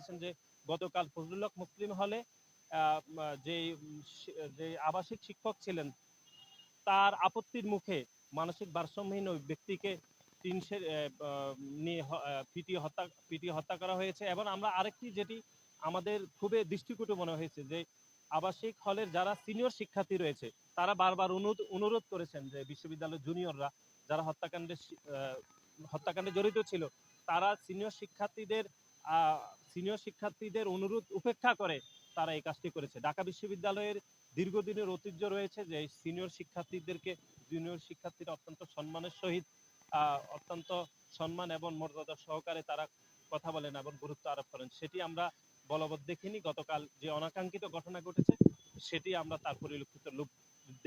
করেছেন যে গতকাল ফজলুল হক মুসলিম হলে যে যে আবাসিক শিক্ষক ছিলেন তার আপত্তির মুখে মানসিক ভারসাম্যহীন ওই ব্যক্তিকে টিনশের নিয়ে পিটিয়ে হত্যা করা হয়েছে। এবং আমরা আরেকটি যেটি আমাদের খুবই দৃষ্টিকটু মনে হয়েছে যে আবাসিক হলের যারা সিনিয়র শিক্ষার্থী রয়েছে তারা বারবার অনুরোধ করেছেন যে বিশ্ববিদ্যালয়ের জুনিয়ররা যারা হত্যাকাণ্ডে জড়িত ছিল তারা সিনিয়র শিক্ষার্থীদের অনুরোধ উপেক্ষা করে তারা এই কাজটি করেছে। ঢাকা বিশ্ববিদ্যালয়ের দীর্ঘদিনের ঐতিহ্য রয়েছে যে সিনিয়র শিক্ষার্থীদেরকে জুনিয়র শিক্ষার্থীরা অত্যন্ত সম্মানের সহিত অত্যন্ত সম্মান এবং মর্যাদা সহকারে তারা কথা বলেন এবং গুরুত্ব আরোপ করেন। সেটি আমরা বলবৎ দেখিনি। গতকাল যে অনাকাঙ্ক্ষিত ঘটনা ঘটেছে সেটি আমরা তার পরিলক্ষিত রূপ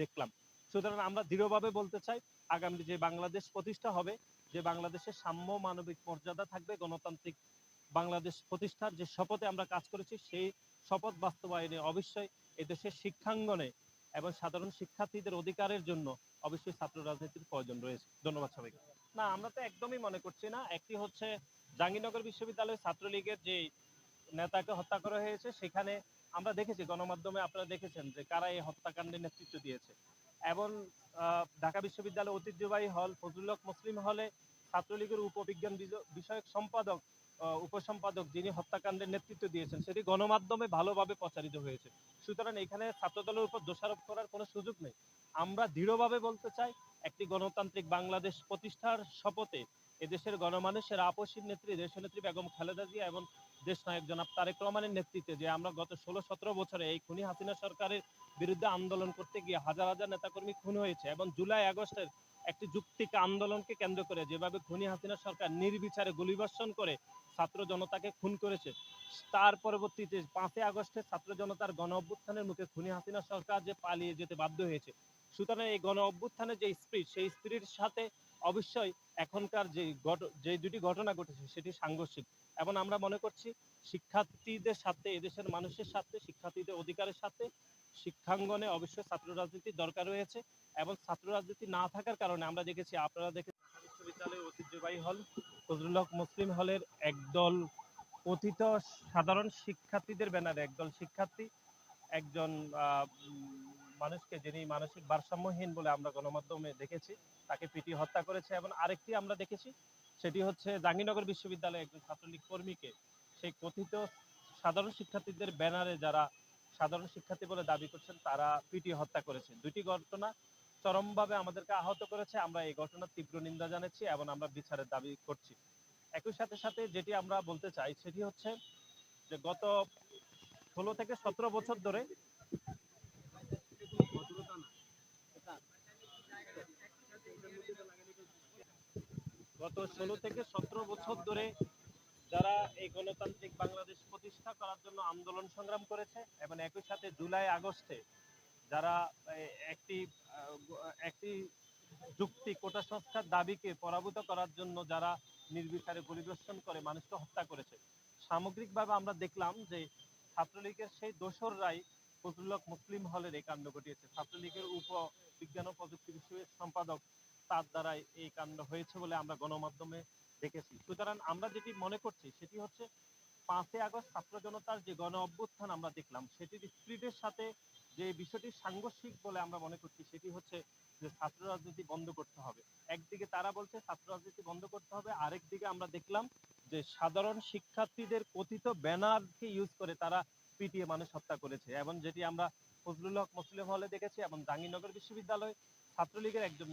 দেখলাম। সুতরাং আমরা দৃঢ়ভাবে বলতে চাই আগামী যে বাংলাদেশ প্রতিষ্ঠা হবে, যে বাংলাদেশের সাম্য মানবিক মর্যাদা থাকবে, গণতান্ত্রিক বাংলাদেশ প্রতিষ্ঠার যে শপথে আমরা কাজ করেছি সেই শপথ বাস্তবায়নে অবশ্যই এদেশের শিক্ষাঙ্গনে এবং সাধারণ শিক্ষার্থীদের অধিকারের জন্য অবশ্যই ছাত্র রাজনীতির প্রয়োজন রয়েছে। ধন্যবাদ সবাইকে। না, আমরা তো একদমই মনে করছি না। একটি হচ্ছে জাহাঙ্গীরনগর বিশ্ববিদ্যালয় ছাত্রলীগের যে নেতাকে হত্যা করা হয়েছে সেখানে আমরা দেখেছি গণমাধ্যমে আপনারা দেখেছেন যে কারা এই হত্যাকাণ্ডের নেতৃত্ব দিয়েছে। এবং ঢাকা বিশ্ববিদ্যালয় ঐতিহ্যবাহী হল ফজলুল হক মুসলিম হলে ছাত্রলীগের উপবিজ্ঞান বিষয়ক উপসম্পাদক যিনি হত্যাকাণ্ডের নেতৃত্ব দিয়েছেন সেটি গণমাধ্যমে ভালোভাবে প্রচারিত হয়েছে। সুতরাং এখানে ছাত্রদলের উপর দোষারোপ করার কোনো সুযোগ নেই। আমরা দৃঢ়ভাবে বলতে চাই একটি গণতান্ত্রিক বাংলাদেশ প্রতিষ্ঠার শপথে এদেশের গণমানুষের আপসীর নেত্রী দেশনেত্রী বেগম খালেদা জিয়া এবং দেশ নায়ক জনাব তারেক রহমানের নেতৃত্বে যে আমরা গত 16-17 বছরে এই খুনি হাসিনা সরকারের বিরুদ্ধে আন্দোলন করতে গিয়ে হাজার হাজার নেতাকর্মী খুন হয়েছে এবং জুলাই আগস্টের একটি যুক্তিক আন্দোলনকে কেন্দ্র করে যেভাবে খুনি হাসিনা সরকার নির্বিচারে গুলিবর্ষণ করে ছাত্র জনতাকে খুন করেছে, তার পরবর্তীতে 5 আগস্টে ছাত্র জনতার গণ অভ্যুত্থানের মুখে খুনি হাসিনা সরকার যে পালিয়ে যেতে বাধ্য হয়েছে। সুতরাং এই গণ অভ্যুত্থানের যে স্পিরিট সেই স্পিরিটের সাথে অবশ্যই এখনকার যে দুটি ঘটনা ঘটেছে সেটি সাংঘর্ষিক। এবং আমরা মনে করছি শিক্ষার্থীদের সাথে এদেশের মানুষের সাথে শিক্ষার্থীদের অধিকারের সাথে শিক্ষাঙ্গনে অবশ্যই ছাত্র রাজনীতির দরকার রয়েছে। এবং ছাত্র রাজনীতি না থাকার কারণে আমরা দেখেছি আপনারা দেখেছেন বিশ্ববিদ্যালয়ের ঐতিহ্যবাহী হল ফজলুল হক মুসলিম হলের একদল কথিত সাধারণ শিক্ষার্থীদের ব্যানারে একদল শিক্ষার্থী একজন মানুষকে যিনি মানসিক ভারসাম্যহীন বলে আমরা গণমাধ্যমে দেখেছি তাকে পিটিয়ে হত্যা করেছে। এবং আরেকটি আমরা দেখেছি সেটি হচ্ছে জাহাঙ্গীরনগর বিশ্ববিদ্যালয়ে একজন ছাত্রলীগ কর্মীকে সেই কথিত সাধারণ শিক্ষার্থীদের ব্যানারে যারা সাধারণ শিক্ষার্থী বলে দাবি করছেন তারা পিটিয়ে হত্যা করেছে। দুটি ঘটনা চরমভাবে আমাদেরকে আহত করেছে। আমরা এই ঘটনার তীব্র নিন্দা জানাচ্ছি এবং আমরা বিচারের দাবি করছি। একই সাথে সাথে যেটি আমরা বলতে চাই সেটি হচ্ছে যে গত 16 থেকে 17 বছর ধরে গত 16 থেকে 17 বছর ধরে যারা এই গণতান্ত্রিক বাংলাদেশ প্রতিষ্ঠা করার জন্য আন্দোলন সংগ্রাম করেছে এবং একই সাথে জুলাই আগস্টে যারা একটি একটি যুক্তি কোটা সংস্কার দাবিকে পরাভূত করার জন্য যারা নির্বিচারে পরিদর্শন করে মানুষকে হত্যা করেছে, সামগ্রিকভাবে আমরা দেখলাম যে ছাত্রলীগের সেই দোসররাই ফজলুল হক মুসলিম হলের এই কাণ্ড ঘটিয়েছে। ছাত্রলীগের বিজ্ঞান ও প্রযুক্তি বিষয়ক সম্পাদক তার দ্বারাই এই কাণ্ড হয়েছে বলে আমরা গণমাধ্যমে দেখেছি। সুতরাং আমরা যেটি মনে করছি সেটি হচ্ছে 5 আগস্ট ছাত্র জনতার যে গণ অভ্যুত্থান আমরা দেখলাম সেটির স্পিরিটের সাথে যে বিষয়টি সাংঘর্ষিক বলে আমরা মনে করছি সেটি হচ্ছে যে ছাত্র রাজনীতি বন্ধ করতে হবে। একদিকে তারা বলছে ছাত্র রাজনীতি বন্ধ করতে হবে, আরেক দিকে আমরা দেখলাম যে সাধারণ শিক্ষার্থীদের কথিত ব্যানারকে ইউজ করে তারা পিটিয়ে মানুষ হত্যা করেছে। এবং যেটি আমরা ফজলুল হক মুসলিম হলে দেখেছি এবং জাহাঙ্গীরনগর বিশ্ববিদ্যালয় ছাত্রলীগের একজন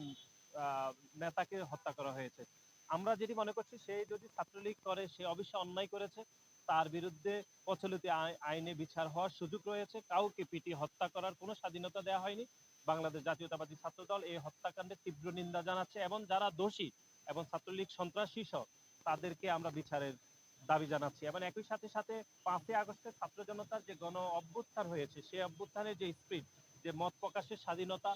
নেতাকে হত্যা করা হয়েছে। আমরা যেটি মনে করছি সে যদি ছাত্রলীগ করে সে অবশ্যই অন্যায় করেছে, তার বিরুদ্ধে প্রচলিত আইনে বিচার হওয়ার সুযোগ রয়েছে। কাউকে পিটিয়ে হত্যা করার কোনো স্বাধীনতা দেওয়া হয়নি। বাংলাদেশ জাতীয়তাবাদী ছাত্র দল এই হত্যাকাণ্ডের তীব্র নিন্দা জানাচ্ছে এবং যারা দোষী এবং ছাত্রলীগ সন্ত্রাসী সহ তাদেরকে আমরা বিচারের দাবি জানাচ্ছি। এবং একই সাথে সাথে 5 আগস্টের ছাত্র জনতার যে গণ অভ্যুত্থান হয়েছে সেই অভ্যুত্থানের যে স্পিরিট, যে মত প্রকাশের স্বাধীনতা,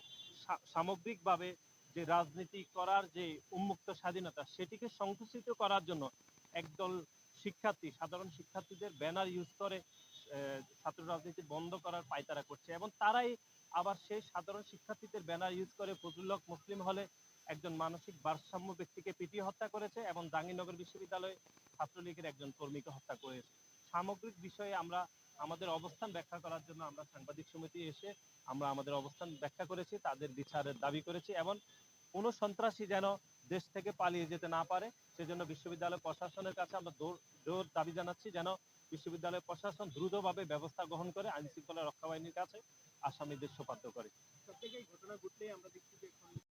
সামগ্রিকভাবে যে রাজনীতি করার যে উন্মুক্ত স্বাধীনতা সেটিকে সংকুচিত করার জন্য একদল শিক্ষার্থী সাধারণ শিক্ষার্থীদের ব্যানার ইউজ করে ছাত্র রাজনীতি বন্ধ করার পায়তারা করছে। এবং তারাই আবার সেই সাধারণ শিক্ষার্থীদের ব্যানার ইউজ করে ফজলুল হক মুসলিম হলে একজন মানসিক ভারসাম্য ব্যক্তিকে পিটিয়ে হত্যা করেছে এবং জাহাঙ্গীরনগর বিশ্ববিদ্যালয়ে ছাত্রলীগের একজন কর্মীকে হত্যা করেছে। সামগ্রিক বিষয়ে আমরা আমাদের অবস্থান ব্যাখ্যা করার জন্য আমরা সাংবাদিক সমিতি এসে আমরা আমাদের অবস্থান ব্যাখ্যা করেছি, তাদের বিচারের দাবি করেছি এবং কোনো সন্ত্রাসী যেন দেশ থেকে পালিয়ে যেতে না পারে সেজন্য বিশ্ববিদ্যালয় প্রশাসনের কাছে আমরা জোর দাবি জানাচ্ছি যেন বিশ্ববিদ্যালয় প্রশাসন দ্রুতভাবে ব্যবস্থা গ্রহণ করে আইন শৃঙ্খলা রক্ষা বাহিনীর কাছে আসামিদের সোপর্দ করে। সবথেকে এই ঘটনা ঘটলেই আমরা দেখছি যে